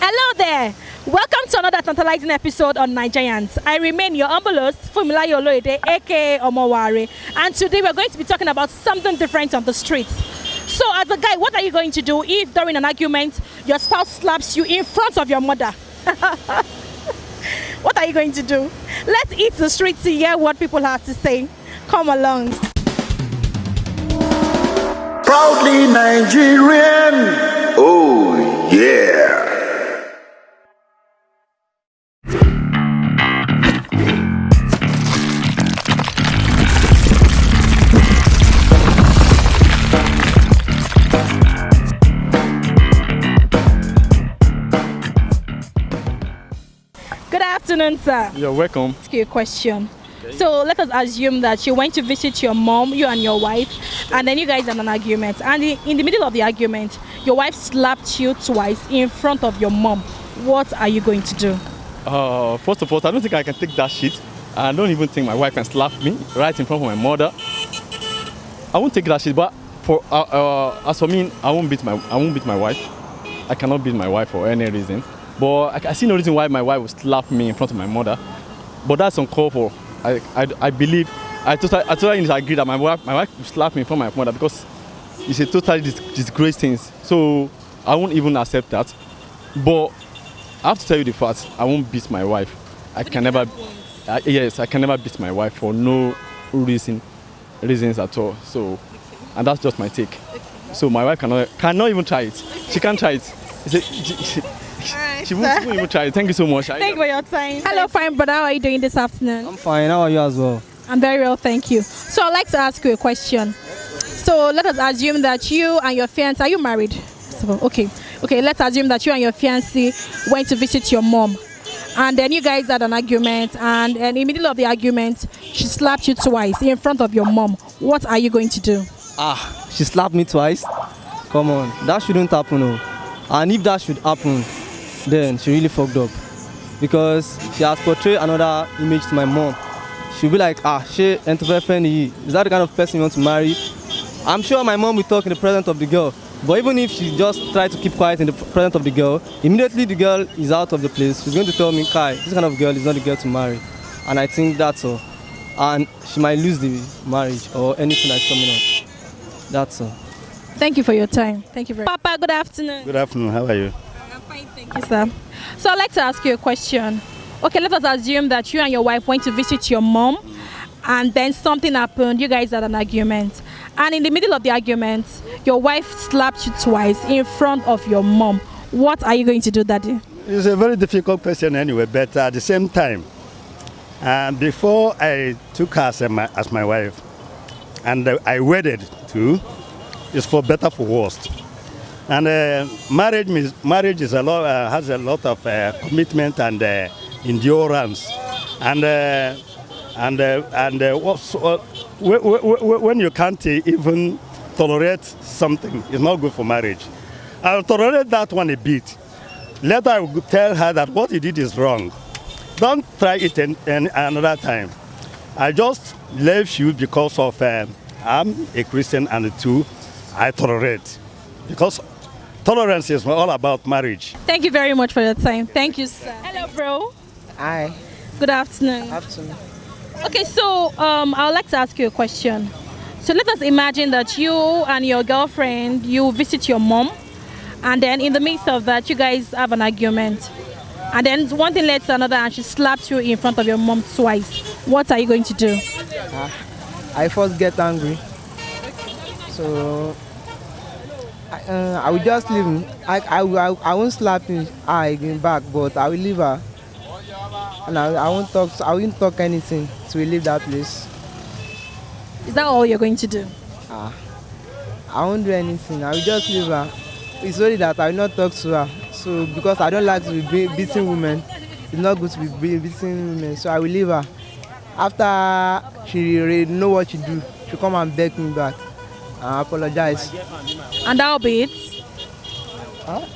Hello there. Welcome to another tantalizing episode on Naija Yarns. I remain your humble host, Fumilayo Oloyede, aka Omoware, and today we're going to be talking about something different on the streets. So, as a guy, what are you going to do if during an argument your spouse slaps you in front of your mother? What are you going to do? Let's hit the streets to hear what people have to say. Come along. Proudly Nigerian. Oh, yeah. Good afternoon, sir. You're welcome. Ask you a question. So let us assume that you went to visit your mom, you and your wife, and then you guys had an argument. And in the middle of the argument, your wife slapped you twice in front of your mom. What are you going to do? First of all, I don't think I can take that shit. I don't even think my wife can slap me right in front of my mother. I won't take that shit. But for as for me, I won't beat my wife. I cannot beat my wife for any reason. But I see no reason why my wife would slap me in front of my mother. But that's uncalled for. I believe, I totally agree that my wife would slap me in front of my mother because it's a totally disgrace thing. So I won't even accept that. But I have to tell you the fact, I won't beat my wife. I can never beat my wife for no reasons at all. So, and that's just my take. So my wife cannot even try it. She can't try it. She won't even try it. Thank you so much. Thank you for your time. Hello, fine brother. How are you doing this afternoon? I'm fine. How are you as well? I'm very well, thank you. So I'd like to ask you a question. So let us assume that you and your fiancé, are you married? Okay, let's assume that you and your fiancé went to visit your mom. And then you guys had an argument, and in the middle of the argument, she slapped you twice in front of your mom. What are you going to do? She slapped me twice? Come on, that shouldn't happen. No. And if that should happen, then she really fucked up. Because she has portrayed another image to my mom. She'll be like, she is that the kind of person you want to marry? I'm sure my mom will talk in the presence of the girl. But even if she just tries to keep quiet in the presence of the girl, immediately the girl is out of the place. She's going to tell me, Kai, this kind of girl is not the girl to marry. And I think that's all. And she might lose the marriage or anything that's coming up. That's all. Thank you for your time. Thank you very much. Papa, good afternoon. Good afternoon. How are you? I'm fine, thank you, sir. So I'd like to ask you a question. Okay, let us assume that you and your wife went to visit your mom, and then something happened. You guys had an argument. And in the middle of the argument, your wife slapped you twice in front of your mom. What are you going to do, Daddy? It's a very difficult question anyway, but at the same time, before I took her as my wife, and I wedded too, it's for better, for worse. And marriage is has a lot of commitment and endurance. When you can't even tolerate something, it's not good for marriage. I'll tolerate that one a bit. Later I will tell her that what you did is wrong. Don't try it another time. I just left you because of I'm a Christian, and two, I tolerate. Because tolerance is all about marriage. Thank you very much for your time. Thank you, sir. Hello, bro. Hi. Good afternoon. Afternoon. Okay, so I would like to ask you a question. So let us imagine that you and your girlfriend, you visit your mom, and then in the midst of that, you guys have an argument. And then one thing led to another, and she slapped you in front of your mom twice. What are you going to do? I first get angry. So I will just leave him. I won't slap him again back, but I will leave her. And I won't talk anything, so we leave that place. Is that all you're going to do? I won't do anything. I will just leave her. It's only that I will not talk to her. So because I don't like to be beating women, it's not good to be beating women. So I will leave her. After she already know what she do, she'll come and beg me back. I apologize. And that'll be it?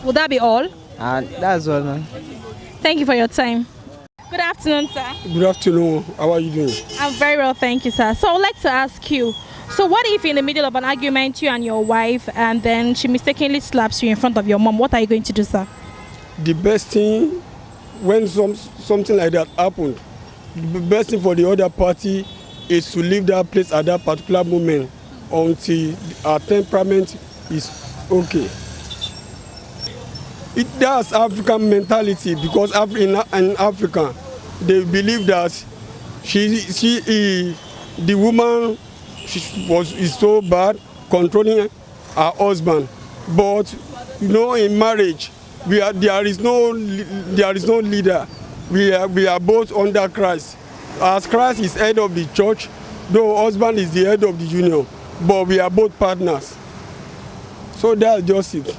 Will that be all? That's all, man. Thank you for your time. Good afternoon, sir. Good afternoon. How are you doing? I'm very well, thank you, sir. So I would like to ask you, so what if in the middle of an argument, you and your wife, and then she mistakenly slaps you in front of your mom? What are you going to do, sir? the best thing when something like that happened, the best thing for the other party is to leave that place at that particular moment until our temperament is okay. That's African mentality, because in Africa they believe that the woman is so bad controlling her husband, but in marriage there is no leader. We are both under Christ. As Christ is head of the church, though husband is the head of the union, but we are both partners. So that's just it.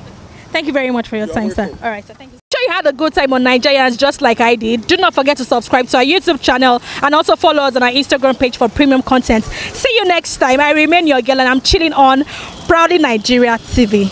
Thank you very much for your time, sir. All right, so thank you. Sure you had a good time on Naija Yarns just like I did. Do not forget to subscribe to our YouTube channel and also follow us on our Instagram page for premium content. See you next time. I remain your girl and I'm chilling on Proudly Nigeria TV.